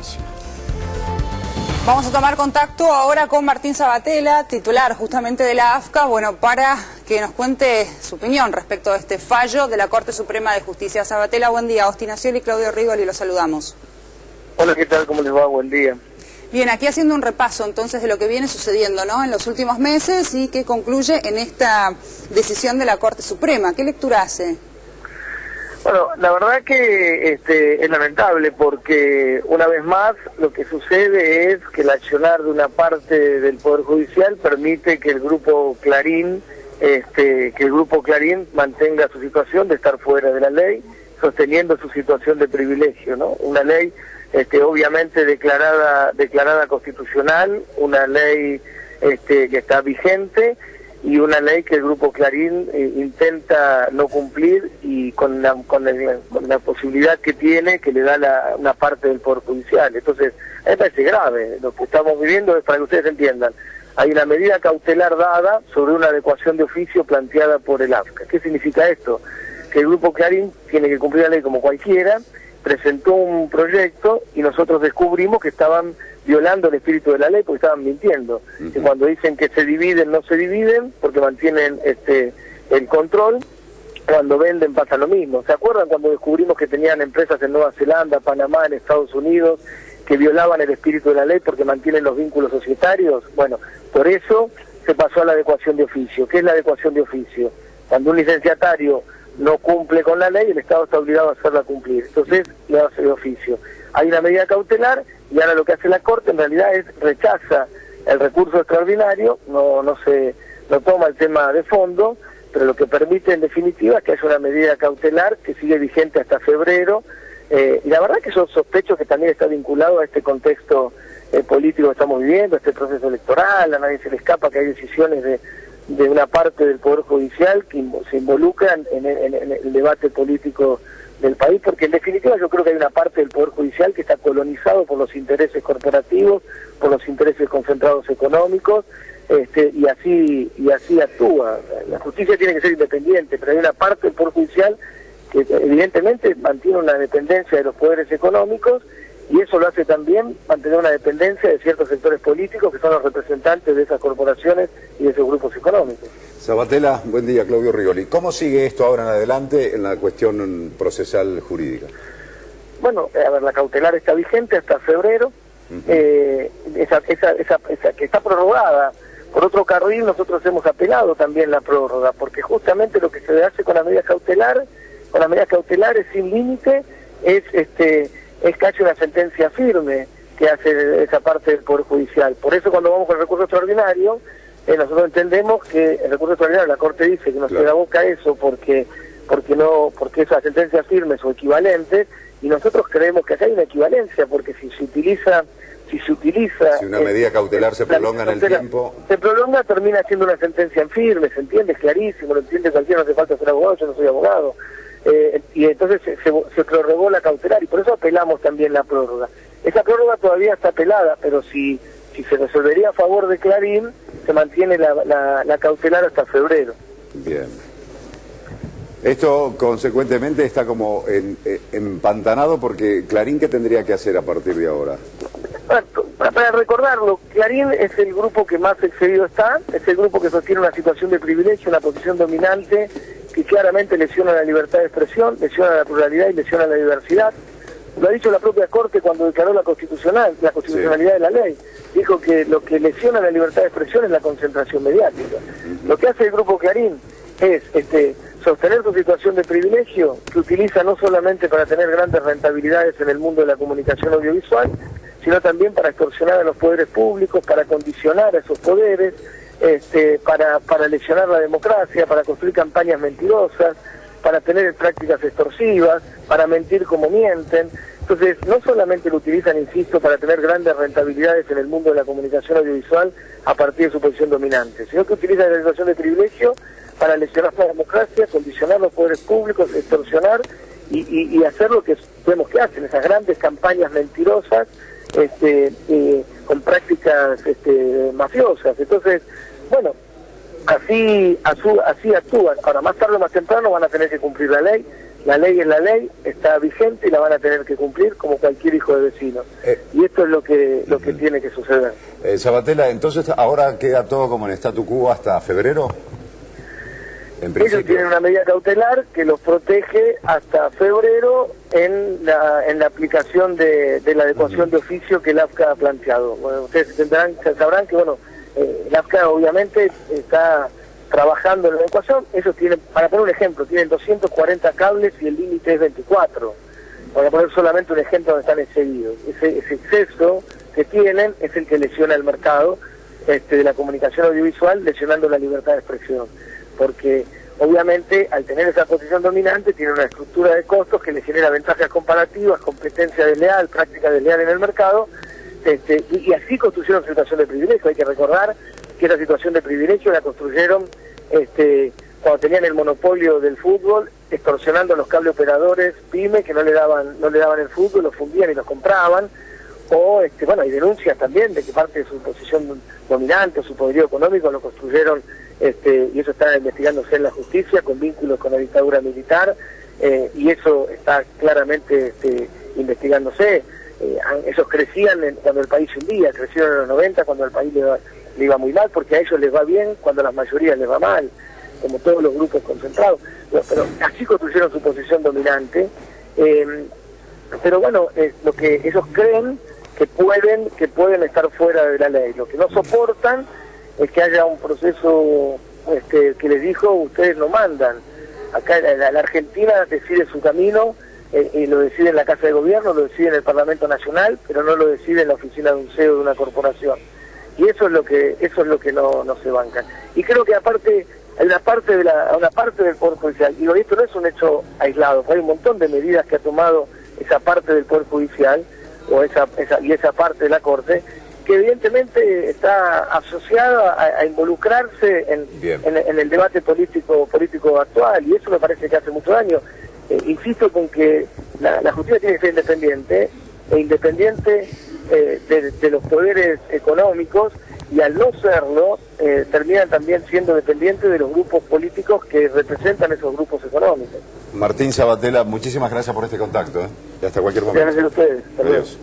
provincia. Vamos a tomar contacto ahora con Martín Sabatella, titular justamente de la AFCA, bueno, para que nos cuente su opinión respecto a este fallo de la Corte Suprema de Justicia. Sabatella, buen día. Agustín Acioli y Claudio Rigoli, los saludamos. Hola, ¿qué tal? ¿Cómo les va? Buen día. Bien, aquí haciendo un repaso entonces de lo que viene sucediendo, ¿no?, en los últimos meses y que concluye en esta decisión de la Corte Suprema. ¿Qué lectura hace? Bueno, la verdad que es lamentable porque una vez más lo que sucede es que el accionar de una parte del Poder Judicial permite que el Grupo Clarín, mantenga su situación de estar fuera de la ley, sosteniendo su situación de privilegio, ¿no? Una ley obviamente declarada constitucional, una ley que está vigente, y una ley que el Grupo Clarín intenta no cumplir, y con la posibilidad que tiene, que le da una parte del Poder Judicial. Entonces, a mí me parece grave. Lo que estamos viviendo es, para que ustedes entiendan, hay una medida cautelar dada sobre una adecuación de oficio planteada por el AFCA. ¿Qué significa esto? Que el Grupo Clarín tiene que cumplir la ley como cualquiera, presentó un proyecto y nosotros descubrimos que estaban violando el espíritu de la ley porque estaban mintiendo. Y cuando dicen que se dividen, no se dividen porque mantienen el control. Cuando venden pasa lo mismo. ¿Se acuerdan cuando descubrimos que tenían empresas en Nueva Zelanda, Panamá, en Estados Unidos, que violaban el espíritu de la ley porque mantienen los vínculos societarios? Bueno, por eso se pasó a la adecuación de oficio. ¿Qué es la adecuación de oficio? Cuando un licenciatario no cumple con la ley, el Estado está obligado a hacerla cumplir. Entonces, le hace de oficio. Hay una medida cautelar y ahora lo que hace la Corte en realidad es rechaza el recurso extraordinario, no toma el tema de fondo, pero lo que permite en definitiva es que haya una medida cautelar que sigue vigente hasta febrero, y la verdad que yo sospecho que también está vinculado a este contexto político que estamos viviendo, a este proceso electoral. A nadie se le escapa que hay decisiones de una parte del Poder Judicial que se involucran en el debate político del país, porque en definitiva yo creo que hay una parte del Poder Judicial que está colonizado por los intereses corporativos, por los intereses concentrados económicos, y así actúa. La justicia tiene que ser independiente, pero hay una parte del Poder Judicial que evidentemente mantiene una dependencia de los poderes económicos, y eso lo hace también mantener una dependencia de ciertos sectores políticos que son los representantes de esas corporaciones y de esos grupos económicos. Sabatella, buen día. Claudio Rigoli. ¿Cómo sigue esto ahora en adelante en la cuestión procesal jurídica? Bueno, a ver, la cautelar está vigente hasta febrero, que está prorrogada. Por otro carril, nosotros hemos apelado también la prórroga, porque justamente lo que se hace con las medidas cautelares sin límite, es casi una sentencia firme que hace esa parte del Poder Judicial. Por eso cuando vamos con el recurso extraordinario, nosotros entendemos que el recurso extraordinario, la Corte dice que no se da boca a eso porque esas sentencias firmes o equivalentes, y nosotros creemos que acá hay una equivalencia, porque si una medida cautelar se prolonga en el tiempo, se prolonga, termina siendo una sentencia en firme, se entiende, es clarísimo, lo entiende cualquiera, no hace falta ser abogado, yo no soy abogado. Y entonces se prorrogó la cautelar, y por eso apelamos también la prórroga. Esa prórroga todavía está apelada, pero si se resolvería a favor de Clarín, se mantiene la cautelar hasta febrero. Bien. Esto consecuentemente está como empantanado, porque Clarín, ¿qué tendría que hacer a partir de ahora? Para recordarlo, Clarín es el grupo que más excedido está, es el grupo que sostiene una situación de privilegio, una posición dominante que claramente lesiona la libertad de expresión, lesiona la pluralidad y lesiona la diversidad. Lo ha dicho la propia Corte cuando declaró la constitucionalidad de la ley. Dijo que lo que lesiona la libertad de expresión es la concentración mediática. Lo que hace el Grupo Clarín es sostener su situación de privilegio, que utiliza no solamente para tener grandes rentabilidades en el mundo de la comunicación audiovisual, sino también para extorsionar a los poderes públicos, para condicionar a esos poderes, para lesionar la democracia, para construir campañas mentirosas, para tener prácticas extorsivas, para mentir como mienten. Entonces, no solamente lo utilizan, insisto, para tener grandes rentabilidades en el mundo de la comunicación audiovisual a partir de su posición dominante, sino que utilizan la situación de privilegio para lesionar la democracia, condicionar los poderes públicos, extorsionar y hacer lo que vemos que hacen, esas grandes campañas mentirosas con prácticas mafiosas. Entonces, bueno, así actúan. Ahora, más tarde o más temprano van a tener que cumplir la ley. La ley es la ley, está vigente y la van a tener que cumplir como cualquier hijo de vecino. Y esto es lo que tiene que suceder. Sabatella, entonces ahora queda todo como en statu quo hasta febrero. Ellos tienen una medida cautelar que los protege hasta febrero en la aplicación de la adecuación de oficio que el AFCA ha planteado. Bueno, ustedes sabrán que el AFCA obviamente está trabajando en la adecuación. Ellos tienen, para poner un ejemplo, tienen 240 cables y el límite es 24. Para poner solamente un ejemplo donde están excedidos. Ese exceso que tienen es el que lesiona el mercado de la comunicación audiovisual, lesionando la libertad de expresión. Porque obviamente al tener esa posición dominante tiene una estructura de costos que le genera ventajas comparativas, competencia desleal, práctica desleal en el mercado, y así construyeron situación de privilegio. Hay que recordar que esa situación de privilegio la construyeron cuando tenían el monopolio del fútbol, extorsionando a los cable operadores PYME que no le daban el fútbol, los fundían y los compraban. O hay denuncias también de que parte de su posición dominante o su poderío económico lo construyeron, y eso está investigándose en la justicia con vínculos con la dictadura militar, y eso está claramente investigándose. Ellos crecían cuando el país se hundía, crecieron en los 90 cuando el país le iba muy mal, porque a ellos les va bien cuando a las mayorías les va mal, como todos los grupos concentrados. Pero así construyeron su posición dominante. Pero bueno, lo que ellos creen que pueden estar fuera de la ley. Lo que no soportan es que haya un proceso que les dijo, ustedes no mandan. Acá la Argentina decide su camino, y lo decide en la Casa de Gobierno, lo decide en el Parlamento Nacional, pero no lo decide en la oficina de un CEO de una corporación. Y eso es lo que no se bancan. Y creo que aparte hay una parte del Poder Judicial, y esto no es un hecho aislado, hay un montón de medidas que ha tomado esa parte del Poder Judicial y esa parte de la Corte, que evidentemente está asociada a involucrarse en el debate político actual, y eso me parece que hace mucho daño. Insisto con que la justicia tiene que ser independiente, de los poderes económicos, y al no serlo, terminan también siendo dependientes de los grupos políticos que representan esos grupos económicos. Martín Sabatella, muchísimas gracias por este contacto. Y hasta cualquier momento. Gracias a ustedes. Adiós.